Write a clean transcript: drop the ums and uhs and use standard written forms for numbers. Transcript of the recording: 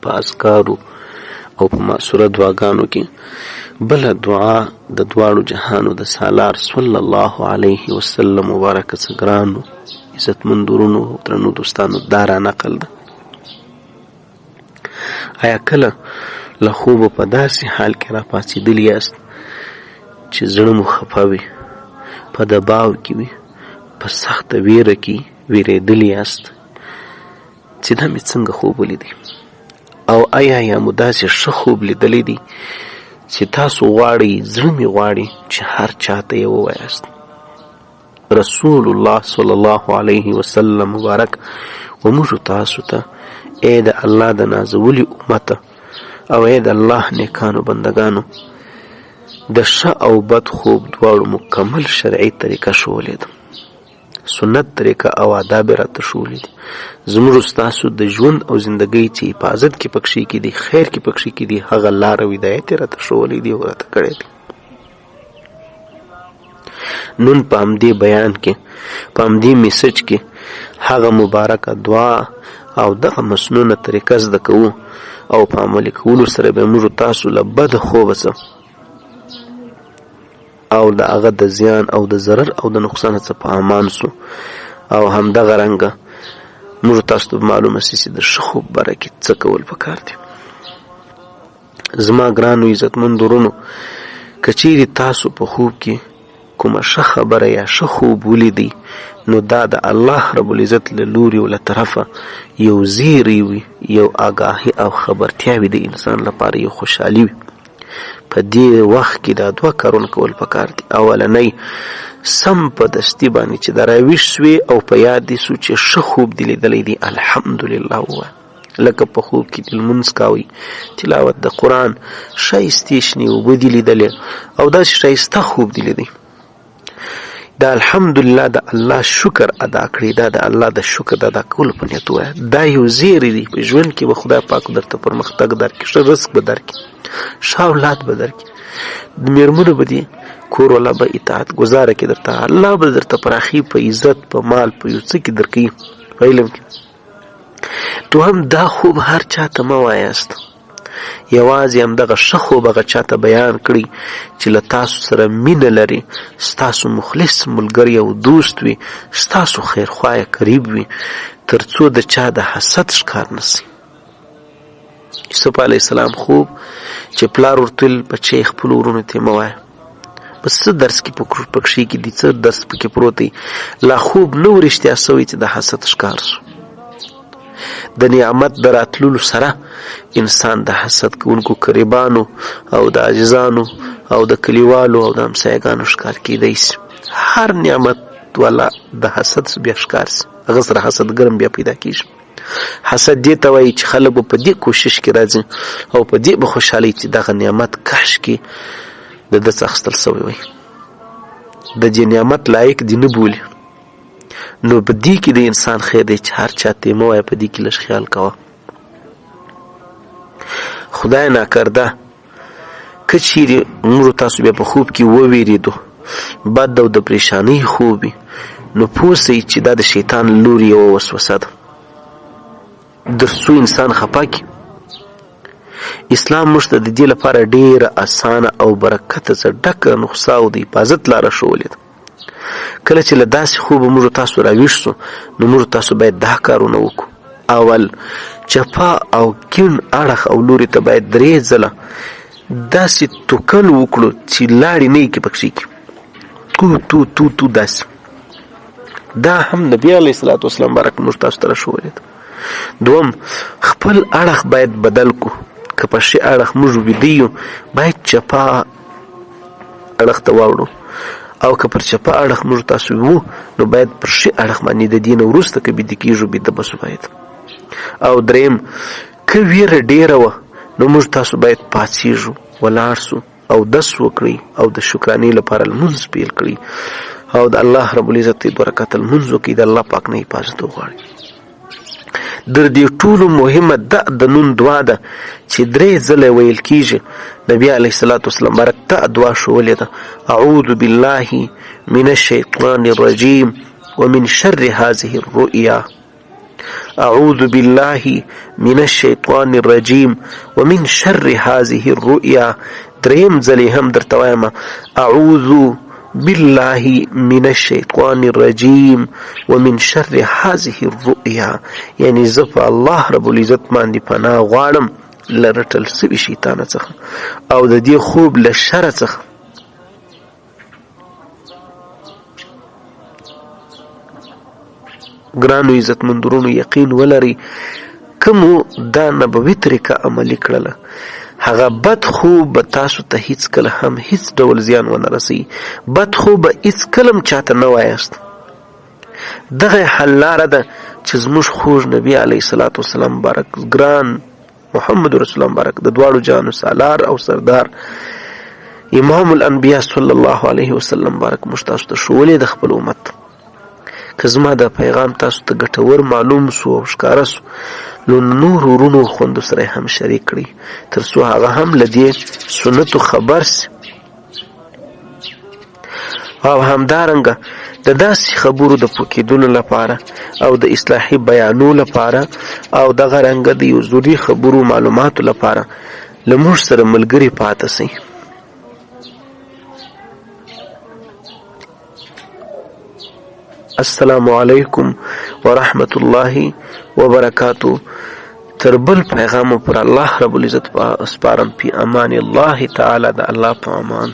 په اذکارو او په معصوره دعاګانو کې بله دعا د دواړو جهانو د سالار صلی الله علیه وسلم مبارکه څه ګرانو عزتمند ورونو او درنو دوستانو دا را نقل ده. آیا کله له خوبه په داسې حال کې را پاڅېدلي یاست چې زړه مو خفه وي، په دباو کې وي، په سخته ویره کې ویرېدلي یاست چې دا مې څنګه خوب ولیدی؟ او آیا یا مو داسې ښه خوب لیدلی دی چې تاسو غواړئ، زړه مې غواړي چې هر چاته یې ووایاست؟ رسول الله صلی الله علیه وسلم مبارک و موږ تاسو ته ای د الله د نازولي امته او ای د الله نیکانو بندگانو د ښه او بد خوب دواړو مکمل شرعي طریقه ښوولې ده، سنت طریقه او آداب یې راته ښوولي دي. زموږ ستاسو د ژوند او زندګۍ چې حفاظت کې پکښې کې دي، خیر کې پکښې کې دي، هغه لار او هدایت یې راته ښوولی دي او راته کړی دی. نن په همدې بیان کې، په همدې میسج کې هغه مبارکه دعا او دغه مسنونه طریقه زده کوو او په عملي کولو سره به موږ تاسو له بده خوبه څه او د هغه د زیان او د ضرر او د نقصان څخه په امان سو. او همدغه رنګه موږ تاسو ته معلومه سي چې د ښه خوب باره کې څه کول پکار دي. زما ګرانو عزتمند ورونو، که چیرې تاسو په خوب کې کومه ښه خبره یا ښه خوب ولیدئ، نو دا د الله رب العزت له لوري او له طرفه یو زیری وي، یو آګاهي او خبرتیا وي د انسان لپاره، یو خوشحالي وي. په دې وخت کې دا دوه کارونه کول پکار دي. اولنی سم په دستي باندې چې دا راویښ سوې او په یاد دې سو چې ښه خوب دې لیدلی دی، الحمدلله ووایه. لکه په خوب کې دې لمونځ کوئ، تلاوت د قرآن، ښایستې شنې اوبه دې لیدلې او داسې ښایسته خوب دې لیدی، دا الحمدلله د الله شکر ادا کړئ. دا د الله د شکر د ادا کولو په نیت ووایه. دا یو زیری دی، په ژوند کې به خدای پاک درته پرمختګ درکړي، ښه رزق به درکړي، ښه اولاد به درکړي، د مېرمنو به دې کور والا به اطاعت ګزاره کړي درته، الله به درته پراخي په عزت، په مال، په یو څه کې درکوي، په علم کې. دوهم دا خوب هر چاته مه وایاست، یوازې همدغه ښه خوب هغه چاته بیان کړي چې له تاسو سره مینه لري، ستاسو مخلص ملګری او دوست وي، ستاسو خیرخواه قریب وي، تر څو د چا د حسد ښکار نسي. یوسف علیه السلام خوب چې پلار ورته ویل بچی خپلو ورونو ته مه وایه، بس څه درس کې پکښې کې دي، څه درس پکې پروت دی، لا خوب نه و رښتیا سوی چې د حسد ښکار سو. د نعمت د راتللو سره انسان د حسد کوونکو قریبانو او د عاجزانو او د کلیوالو او د همسایګانو ښکار کیدی سي. هر نعمت والا د حسد بیا ښکار سي، هغه سره حسدګرم بیا پیدا کیږي. حسد دې ته وایي چې خلک به په دې کوشش کې راځي او په دې به خوشحالي چې دغه نعمت کاش کې د ده څه اخیستل سوی وي، د دې نعمت لایق دې نه بولي. نو په دې کې د انسان خیر دی چې هر چاته مه وایه، په دې کې لږ خیال کوه. خدای ناکرده که چیرې موږ تاسو بیا په خوب کې وویرېدو، بد او د پریشانۍ خوب وي، نو پوه سئ چې دا د شیطان له لوري یوه وسوسه ده تر څو انسان خفه کړي. اسلام موږ ته د دې لپاره ډېره اسانه او برکته څخه ډکه نسخه او د حفاظت لاره ښوولې ده. کله چې له داسې خوبه موږ تاسو راویښ سو، نو موږ تاسو باید دا کارونه وکړو. اول چپا او کیڼ اړخ او لوري ته باید 3 ځله داسې توکل وکړو چې لاړې نه یې کې پکښې کې تو تو تو تو داسې. دا هم نبي علیه الصلاة والسلام بارک موږ تاسو ته راښوولې ده. دوم خپل اړخ باید بدل کو، که په ښي اړخ موږ ویده یو باید چپا اړخ ته واوړو، او که پر چپه اړخ موږ تاسو وو نو باید پر ښي اړخ باندې د دې نه وروسته که بیده کېږو بیده بسو باید. او دریم که ویره ډېره وه نو موږ تاسو باید پاڅېږو، ولاړ سو او دس وکړئ او د شکرانې لپاره لمونځ پیل کړئ او د الله رب العزت 2 رکعته لمونځ وکړئ، د الله پاک نه حفاظت وغواړئ. در دې ټولو مهمه د نون دعا ده چې 3 ځله ویل کېږي. نبي علیه الصلاة والسلام بارک ته دعا ښوولې ده: اعوذ بالله من الشیطان الرجیم ومن شر هذه الرؤیا اعوذ بالله من الشیطان الرجیم ومن شر هذه الرؤیا. دریم ځلې هم درته وایم اعوذ بالله من الشیطان الرجیم ومن شر هذه الرؤیا، یعنی زه په الله رب العزت باندې پناه غواړم له رټل سوي شیطانه څخه او د دې خوب له شره څخه. ګرانو عزتمندورونو یقین ولرئ کومو دا نبوي طریقه عملي کړله هغه بد خوب به تاسو ته هیڅ کله هم هیڅ ډول زیان ونه رسوي. بد خوب به هیڅ کله هم چاته نه وایاست. دغه حل لاره ده چې زموږ خوږ نبي علیه الصلاة والسلام مبارک ګران محمد رسول الله مبارک د دواړو جهانو سالار او سردار امام الانبیاء صلی الله علیه وسلم مبارک موږ تاسو ته ښوولې د خپل امت. که زما دا پیغام تاسو ته ګټور معلوم سو او ښکاره سو نو نور ورونو خوندو سره هم شریک کړئ تر څو هغه هم له دې سنتو خبر سي او همدارنګه د داسې خبرو د پوکېدلو لپاره او د اصلاحي بیانو لپاره او دغه رنګه د یو ضروري خبرو معلوماتو لپاره له موږ سره ملګري پاته سئ. السلام علیکم ورحمت الله وبرکاته. تر بل پیغام پر الله رب العزت سپارم. فی امان الله تعالی، د الله په امان.